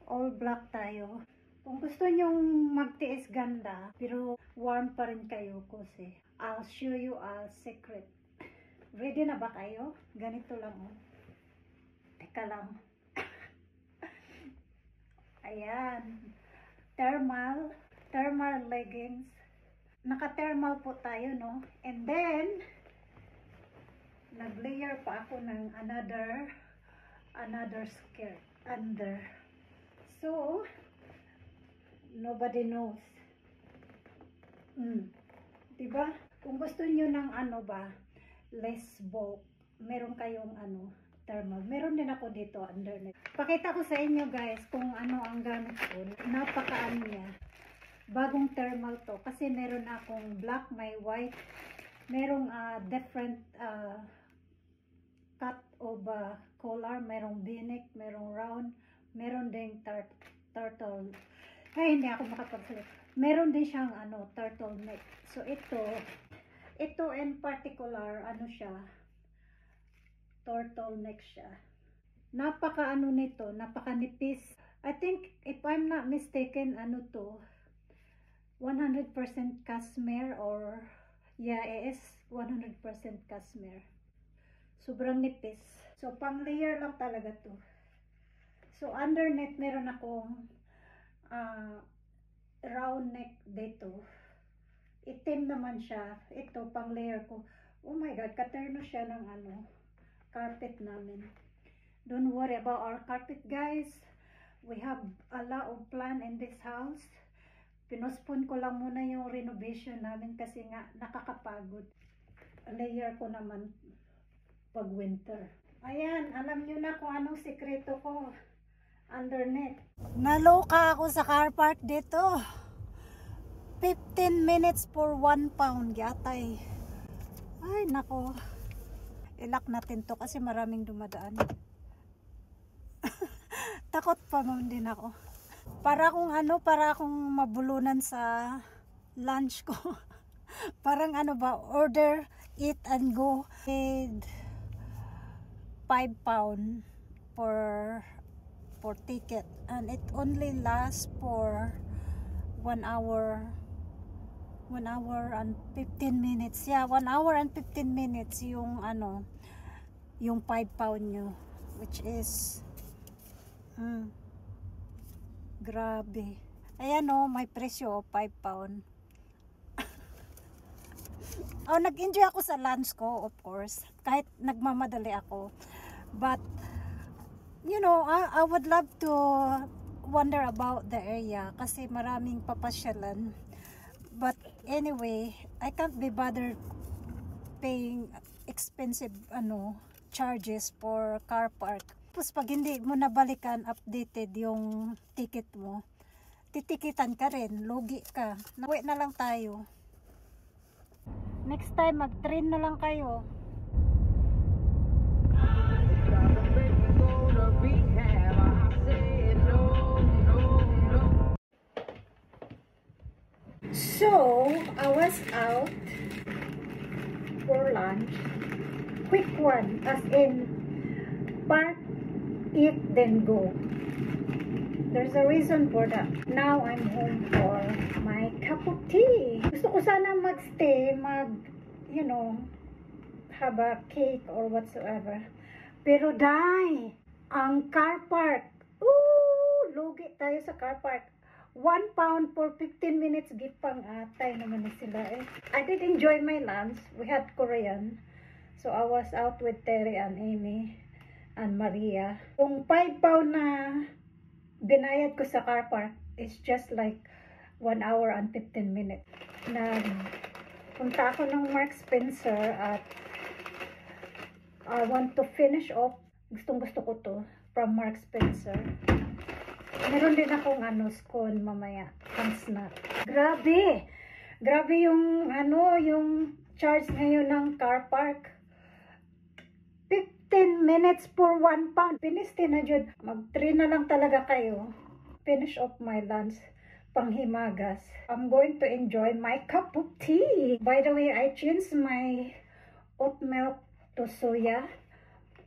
All black tayo. Kung gusto nyong magtiis ganda, pero warm pa rin kayo kasi I'll show you a secret. Ready na ba kayo? Ganito lang oh. Teka lang. Ayan. Thermal leggings. Naka-thermal po tayo, no? And then, nag-layer pa ako ng another skirt under. So, nobody knows. Diba? Kung gusto nyo ng ano ba, less bulk, meron kayong thermal. Meron din ako dito underneath. Pakita ko sa inyo guys kung ano ang gamit ko. Napakaano niya. Bagong thermal to. Kasi meron akong black, may white. Merong different cut of collar. Merong v-neck, merong round. Meron ding turtle. Ay, hindi ako makapagsalit. Meron din siyang turtleneck. So ito in particular, siya, turtleneck siya. Napaka nito, napaka nipis. I think if I'm not mistaken, 100% cashmere or yeah, it is 100% cashmere. Sobrang nipis. So pang layer lang talaga to. So underneath meron akong round neck dito. Itim naman siya. Ito pang layer ko. Oh my god, katerno siya ng carpet namin. Don't worry about our carpet guys. We have a lot of plan in this house. Pinospon ko lang muna yung renovation namin kasi nga nakakapagod. Layer ko naman pag winter. Ayan, alam nyo na kung anong sikreto ko. Underneath. Naloka ako sa car park dito. 15 minutes for 1 pound yatay. Ay nako. Ilak natin to kasi maraming dumadaan. Takot pa man din ako. Para akong mabulunan sa lunch ko. Parang order, eat and go. With 5 pound for ticket, and it only lasts for 1 hour and 15 minutes. Yeah, 1 hour and 15 minutes yung yung 5 pound nyo, which is grabe. Ayan may presyo 5 pound. Nag-enjoy ako sa lunch ko, of course, kahit nagmamadali ako, but you know, I would love to wonder about the area kasi maraming papasyalan. But anyway, I can't be bothered paying expensive charges for car park. Tapos pag hindi mo nabalikan updated yung ticket mo, titikitan ka rin, lugi ka. Nauwi na lang tayo. Next time mag-train na lang kayo. So, I was out for lunch. Quick one, as in park, eat, then go. There's a reason for that. Now, I'm home for my cup of tea. Gusto ko sana magstay, have a cake or whatsoever. Pero dai, ang car park. Ooh, lugi tayo sa car park. 1 pound for 15 minutes, gipang atay naman na sila eh. I did enjoy my lunch. We had Korean. So I was out with Terry and Amy and Maria. Yung 5 pound na binayad ko sa car park is just like 1 hour and 15 minutes. Punta ako ng Mark Spencer at I want to finish off. Gustong-gusto ko to from Mark Spencer. Meron din akong scone mamaya, pang snack. Grabe! Grabe yung yung charge ngayon ng car park. 15 minutes for 1 pound. Piniste na dyan. Mag-3 na lang talaga kayo. Finish off my lunch. Panghimagas. I'm going to enjoy my cup of tea. By the way, I changed my oat milk to soya.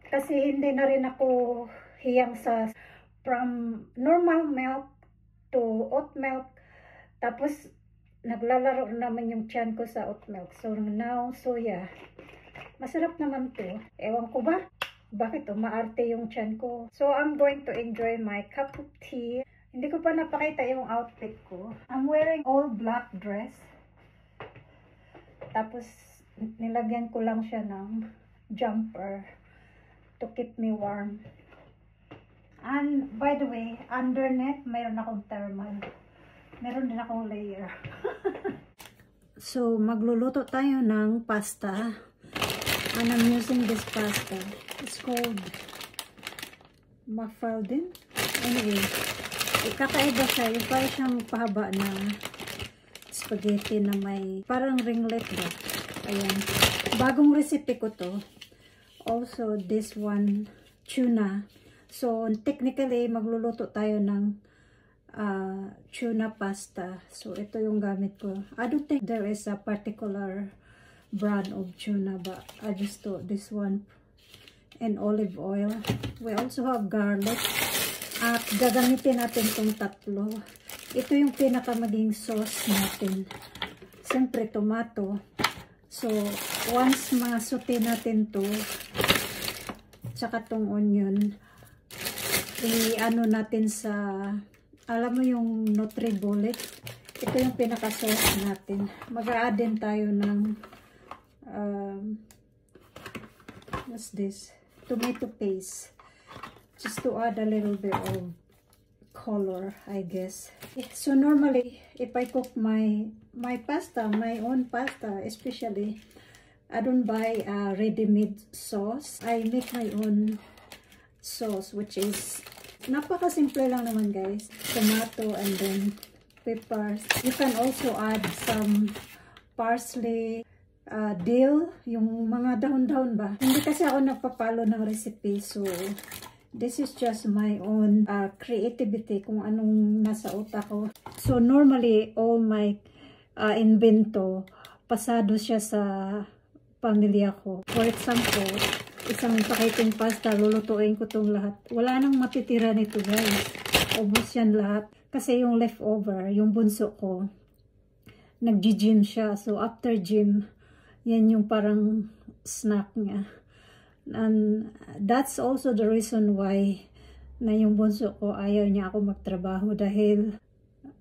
Kasi hindi na rin ako hiyang sa from normal milk to oat milk. Tapos, naglalaro naman yung tiyan ko sa oat milk. So, now, soya. Masarap naman to. Ewan ko ba? Bakit umaarte yung tiyan ko? So, I'm going to enjoy my cup of tea. Hindi ko pa napakita yung outfit ko. I'm wearing all black dress. Tapos, nilagyan ko lang siya ng jumper to keep me warm. And, by the way, underneath, mayroon akong thermal. Meron din akong layer. So, magluluto tayo ng pasta. And I'm using this pasta. It's called Mafaldin. Anyway, kakaiba siya. Yung parang siyang pahaba na spaghetti na may parang ringlet ba. Ayan. Bagong recipe ko to. Also, this one, tuna. So, technically, magluluto tayo ng tuna pasta. So, ito yung gamit ko. I don't think there is a particular brand of tuna, but I just thought this one, and olive oil. We also have garlic. At gagamitin natin itong tatlo. Ito yung pinaka maging sauce natin. Siyempre, tomato. So, once masute natin to, tsaka tong onion, i-ano natin sa, alam mo yung Nutribullet, ito yung pinaka sauce natin. Mag-a-add din tayo ng what's this? Tomato paste. Just to add a little bit of color, I guess. So normally, if I cook my pasta, my own pasta, especially, I don't buy a ready-made sauce. I make my own sauce, which is napaka-simple lang naman, guys. Tomato and then peppers. You can also add some parsley, dill, yung mga dahon-dahon ba. Hindi kasi ako nagpapalo ng recipe, so this is just my own creativity kung anong nasa utak ko. So normally, all my invento, pasado siya sa pamilya ko. For example, isang pakiting pasta, lulutuin ko itong lahat. Wala nang matitira nito, guys. Ubus yan lahat. Kasi yung leftover, yung bunso ko, nag-gym siya. So after gym, yan yung parang snack niya. And that's also the reason why na yung bunso ko ayaw niya ako magtrabaho dahil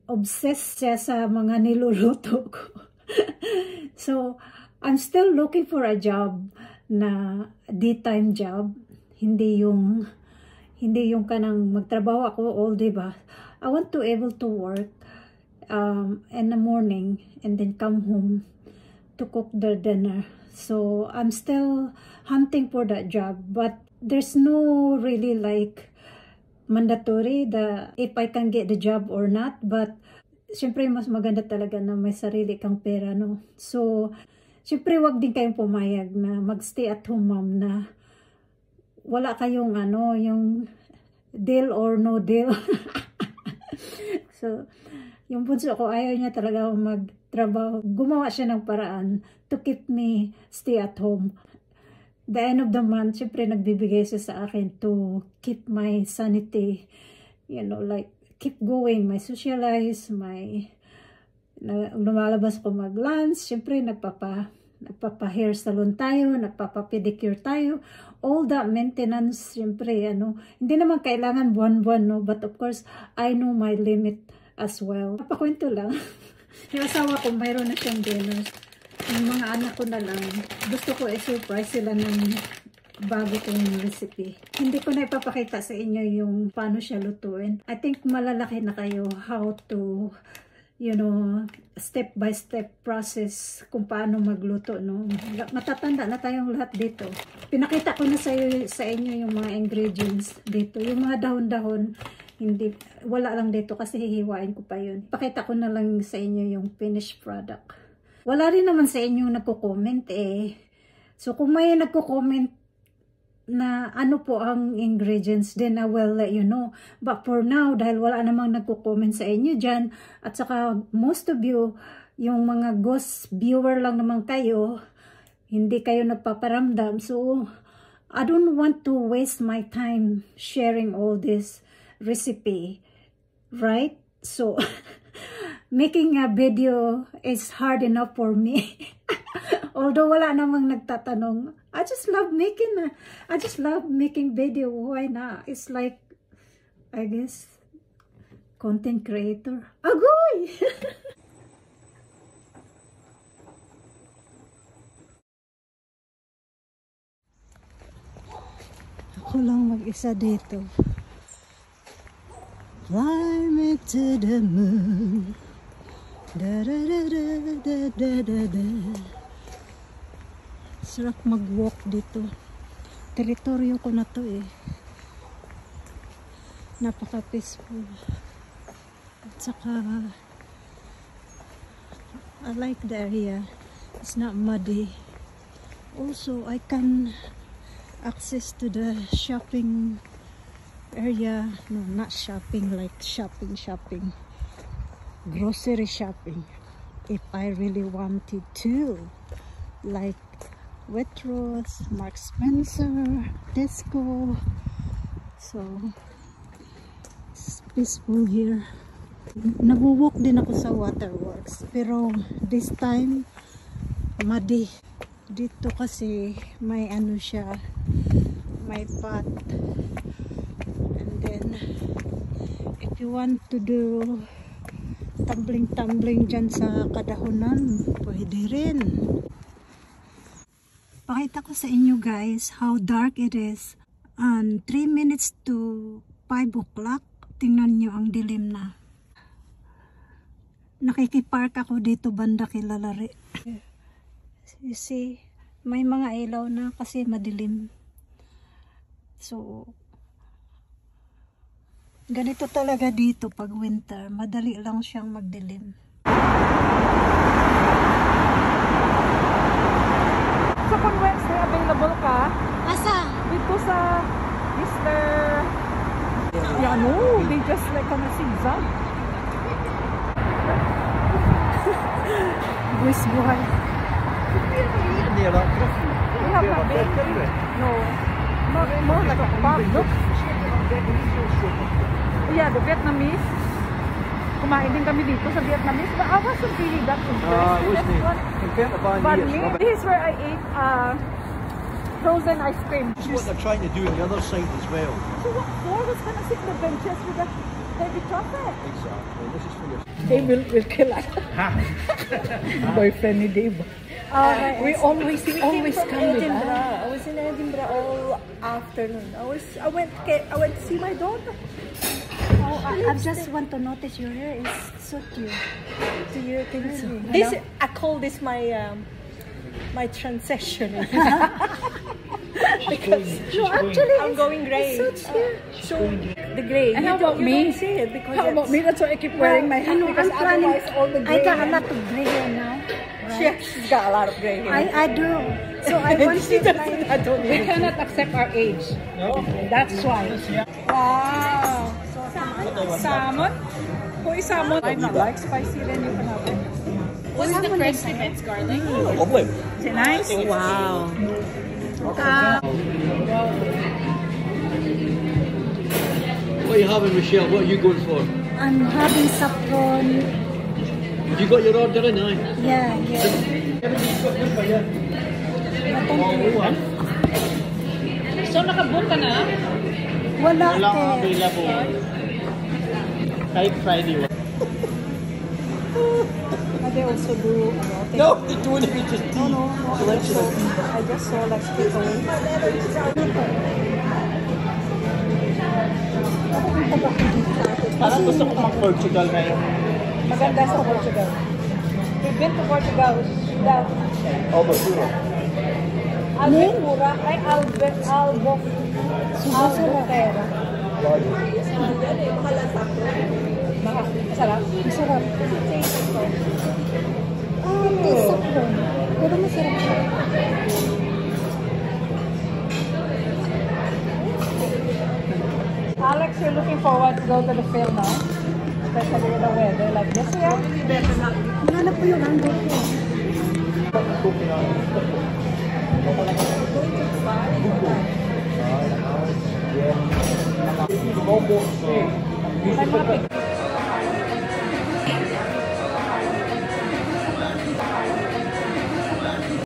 obsessed siya sa mga niluluto ko. So, I'm still looking for a job na daytime job. Hindi yung kanang magtrabaho ako all day ba. I want to able to work in the morning and then come home to cook their dinner. So I'm still hunting for that job, but there's no really like mandatory that if I can get the job or not. But syempre mas maganda talaga na may sarili kang pera, no? So syempre wag din kayong pumayag na magstay at home mom na wala kayong ano, yung deal or no deal. So yung bunso ko, ayaw niya talaga magtrabaho. Gumawa siya ng paraan to keep me stay at home. The end of the month, syempre nagbibigay siya sa akin to keep my sanity. You know, like, keep going. My socialize, lumalabas ko mag-lunch. Syempre, nagpapa-hair salon tayo, nagpapa-pedicure tayo. All that maintenance, syempre, hindi naman kailangan buwan-buwan, no? But of course, I know my limit as well. Papakwento lang. Yung asawa ko, mayroon na siyang dinners. Yung mga anak ko na lang, gusto ko i-surprise sila ng bago kong recipe. Hindi ko na ipapakita sa inyo yung paano siya lutuin. I think malalaki na kayo how to, you know, step by step process kung paano magluto, no? Matatanda na tayong lahat dito. Pinakita ko na sa inyo yung mga ingredients dito. Yung mga dahon-dahon, wala lang dito kasi hihiwain ko pa yun. Pakita ko na lang sa inyo yung finished product. Wala rin naman sa inyo nagko-comment eh. So kung may nagko-comment na ano po ang ingredients, then I will let you know. But for now, dahil wala namang nagko-comment sa inyo dyan, at saka most of you, yung mga ghost viewer lang naman kayo, hindi kayo nagpaparamdam. So I don't want to waste my time sharing all this. recipe, right? So making a video is hard enough for me. Although wala namang nagtatanong, I just love making video. Why not? It's like, I guess, content creator. Agoy! Ako lang mag-isa dito. Fly me to the moon. Da da da da da da da da. Sarap mag-walk dito. Teritoryo ko na to eh. Napaka-peaceful. At saka I like the area. It's not muddy. Also, I can access to the shopping area. No, not shopping, like shopping. Grocery shopping. If I really wanted to. Like Waitrose, Mark Spencer, Tesco. So, it's peaceful here. Nag-walk din ako sa waterworks. Pero this time, muddy. Dito kasi may ano siya, may path. And then, if you want to do tumbling dyan sa kadahunan, pwede rin. Pakita ko sa inyo guys how dark it is. 3 minutes to 5 o'clock. Tingnan nyo ang dilim na. Nakikipark ako dito banda Kilalari. You see, may mga ilaw na kasi madilim. So, ganito talaga dito pag winter. Madali lang siyang magdilim. So kung Wednesday available ka, Asa? dito sa Mr. Yeah, no, they just like on a zigzag. Buwis buhay. We have not been. No, more like a pub. Look. Yeah, the Vietnamese. Kumain din kami dito sa Vietnamese, but I wasn't really that impressed with this one. But this is where I ate frozen ice cream. That's what they're trying to do on the other side as well. So what for was going to sit in the benches with that heavy chocolate? Exactly. This is for your... Dave will kill us. Boyfriend ni Dave. We always come with that. I was in Edinburgh all afternoon. I went to see my daughter. Oh, I just want to notice your hair is so cute. Do you think so? This I call this my my transition. Because I'm going grey. So the grey. And how about me? You don't see it because How about me? That's why I keep wearing my hat because otherwise all the I gray. got a lot of gray hair now. she's got a lot of grey hair. I do. So I want She to doesn't. like... I don't We know. cannot accept our age. That's why. Wow. Salmon? Who is salmon? I not like spicy, then you can have it. What's the crust if it's garlic? Lovely. Is it nice? Wow. What are you having, Michelle? What are you going for? I'm having saffron. You got your order in, aye? Yeah. So nakabook ka na? Wala te. available. Kahit Friday. They also do. No, they don't even just tea. No. I just saw like straight away. Parang gusto ko mag-Portugal ngayon. Maganda sa Portugal. We've been to Portugal. Yeah. Albufeira. Albufeira. Ay, Albufeira. Masarap. Masarap. Taste saffron. Pero masarap siya. Alex, you're looking forward to go to the film now? Especially with the weather like this here? Hanap ko yung number ko. May mga